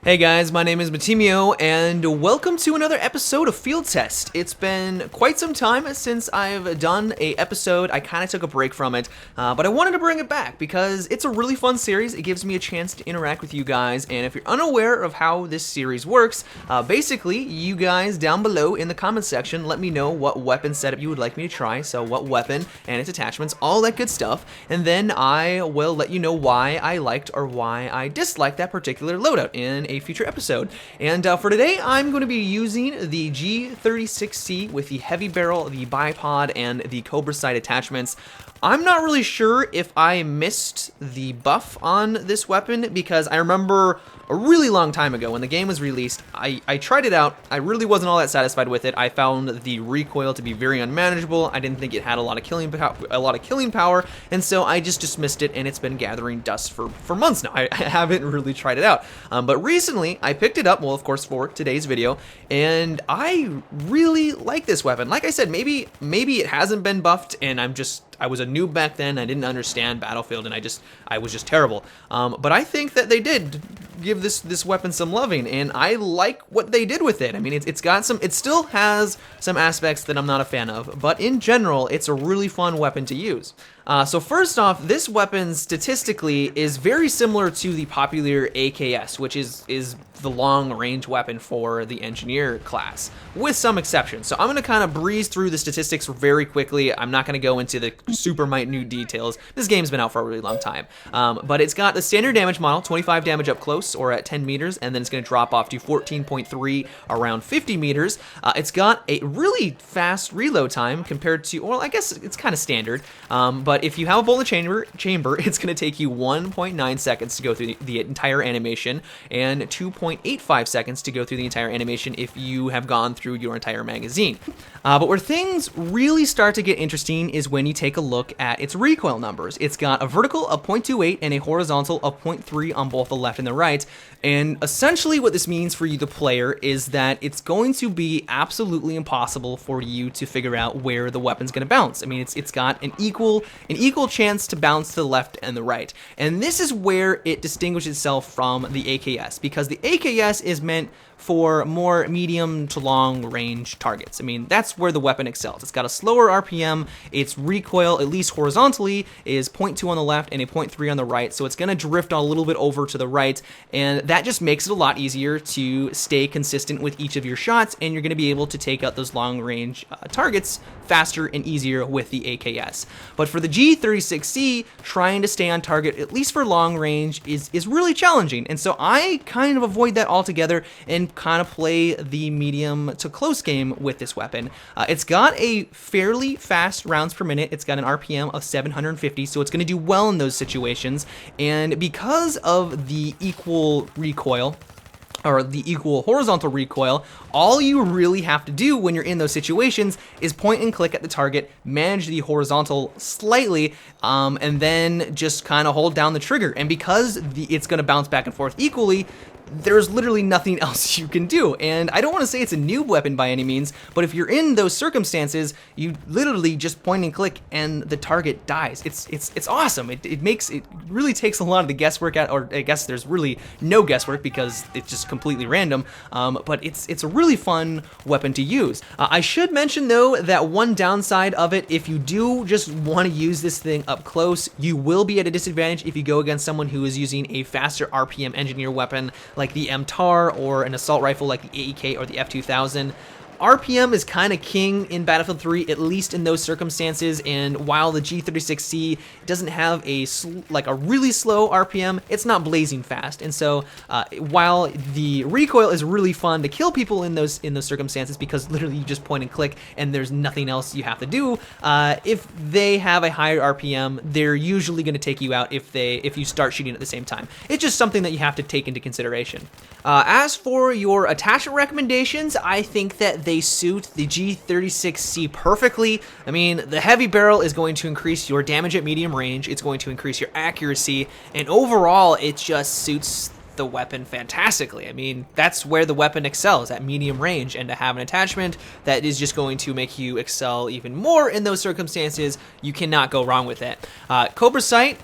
Hey guys, my name is Matimio, and welcome to another episode of Field Test. It's been quite some time since I've done a episode. I kind of took a break from it, but I wanted to bring it back because it's a really fun series. It gives me a chance to interact with you guys, and if you're unaware of how this series works, basically, you guys down below in the comments section let me know what weapon setup you would like me to try, so what weapon and its attachments, all that good stuff, and then I will let you know why I liked or why I disliked that particular loadout in a future episode. And for today, I'm going to be using the G36C with the heavy barrel, the bipod, and the Cobra sight attachments. I'm not really sure if I missed the buff on this weapon because I remember a really long time ago when the game was released, I tried it out. I really wasn't all that satisfied with it. I found the recoil to be very unmanageable. I didn't think it had a lot of killing power, and so I just dismissed it, and it's been gathering dust for months now. I haven't really tried it out. But recently, I picked it up, well, of course, for today's video, and I really like this weapon. Like I said, maybe it hasn't been buffed, and I was a noob back then. I didn't understand Battlefield, and I was just terrible. But I think that they did give this weapon some loving, and I like what they did with it. I mean, it still has some aspects that I'm not a fan of, but in general, it's a really fun weapon to use. So first off, this weapon statistically is very similar to the popular AKS, which is the long-range weapon for the engineer class, with some exceptions. So I'm going to kind of breeze through the statistics very quickly. I'm not going to go into the super minute details. This game's been out for a really long time. But it's got the standard damage model, 25 damage up close or at 10 meters, and then it's going to drop off to 14.3 around 50 meters. It's got a really fast reload time compared to, well, I guess it's kind of standard, but if you have a bullet chamber, it's going to take you 1.9 seconds to go through the entire animation, and 2.85 seconds to go through the entire animation if you have gone through your entire magazine. But where things really start to get interesting is when you take a look at its recoil numbers. It's got a vertical of 0.28 and a horizontal of 0.3 on both the left and the right. And essentially what this means for you, the player, is that it's going to be absolutely impossible for you to figure out where the weapon's going to bounce. I mean, it's got an equal chance to bounce to the left and the right. And this is where it distinguishes itself from the AKS, because the AKS is meant for more medium to long range targets. I mean, that's where the weapon excels. It's got a slower RPM, its recoil, at least horizontally, is 0.2 on the left and a 0.3 on the right, so it's going to drift a little bit over to the right, and that just makes it a lot easier to stay consistent with each of your shots, and you're going to be able to take out those long range targets faster and easier with the AKS. But for the G36C, trying to stay on target, at least for long range, is really challenging, and so I kind of avoid that altogether and kind of play the medium to close game with this weapon. It's got a fairly fast rounds per minute. It's got an RPM of 750, so it's going to do well in those situations, and because of the equal recoil, or the equal horizontal recoil, all you really have to do when you're in those situations is point and click at the target, manage the horizontal slightly, and then just kind of hold down the trigger. And because it's going to bounce back and forth equally, there's literally nothing else you can do. And I don't want to say it's a noob weapon by any means, but if you're in those circumstances, you literally just point and click and the target dies. It's awesome. It really takes a lot of the guesswork out, or I guess there's really no guesswork because it's just completely random. But it's a really fun weapon to use. I should mention though that one downside of it, if you do just want to use this thing up close, you will be at a disadvantage if you go against someone who is using a faster RPM engineer weapon like the MTAR or an assault rifle like the AEK or the F2000. RPM is kind of king in Battlefield 3, at least in those circumstances, and while the G36C doesn't have a really slow RPM, it's not blazing fast. And so while the recoil is really fun to kill people in those circumstances, because literally you just point and click and there's nothing else you have to do, if they have a higher RPM, they're usually going to take you out if you start shooting at the same time. It's just something that you have to take into consideration. As for your attachment recommendations, I think that they suit the G36C perfectly. I mean, the heavy barrel is going to increase your damage at medium range, it's going to increase your accuracy, and overall it just suits the weapon fantastically. I mean, that's where the weapon excels, at medium range, and to have an attachment that is just going to make you excel even more in those circumstances, you cannot go wrong with it. Cobra sight,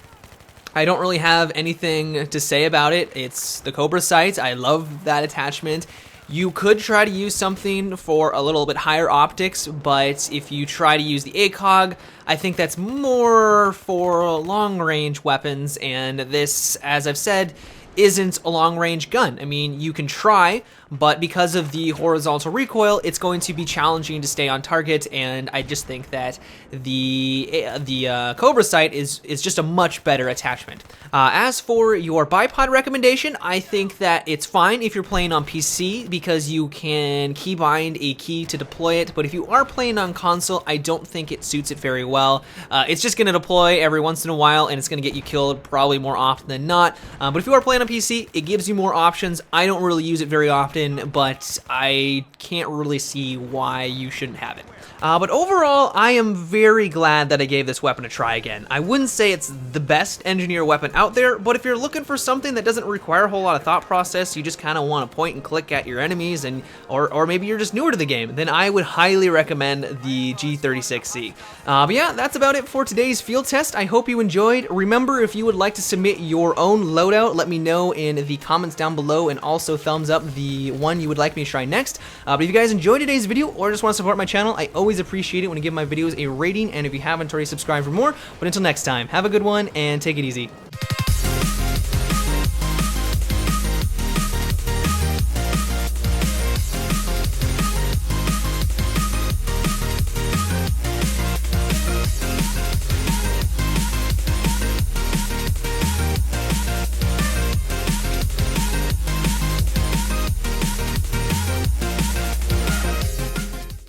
I don't really have anything to say about it. It's the Cobra sight. I love that attachment. You could try to use something for a little bit higher optics, but if you try to use the ACOG, I think that's more for long-range weapons, and this, as I've said, isn't a long-range gun. I mean, you can try, but because of the horizontal recoil, it's going to be challenging to stay on target, and I just think that the Cobra sight is just a much better attachment. As for your bipod recommendation, I think that it's fine if you're playing on PC because you can keybind a key to deploy it, but if you are playing on console, I don't think it suits it very well. It's just going to deploy every once in a while, and it's going to get you killed probably more often than not, but if you are playing on PC, it gives you more options. I don't really use it very often, but I can't really see why you shouldn't have it. But overall, I am very glad that I gave this weapon a try again. I wouldn't say it's the best engineer weapon out there, but if you're looking for something that doesn't require a whole lot of thought process, you just kind of want to point and click at your enemies, and or maybe you're just newer to the game, then I would highly recommend the G36C. But yeah, that's about it for today's field test. I hope you enjoyed. Remember, if you would like to submit your own loadout, let me know in the comments down below, and also thumbs up the one you would like me to try next. But if you guys enjoyed today's video or just want to support my channel, I always appreciate it when you give my videos a rating, and if you haven't already, subscribed for more. But until next time, have a good one and take it easy.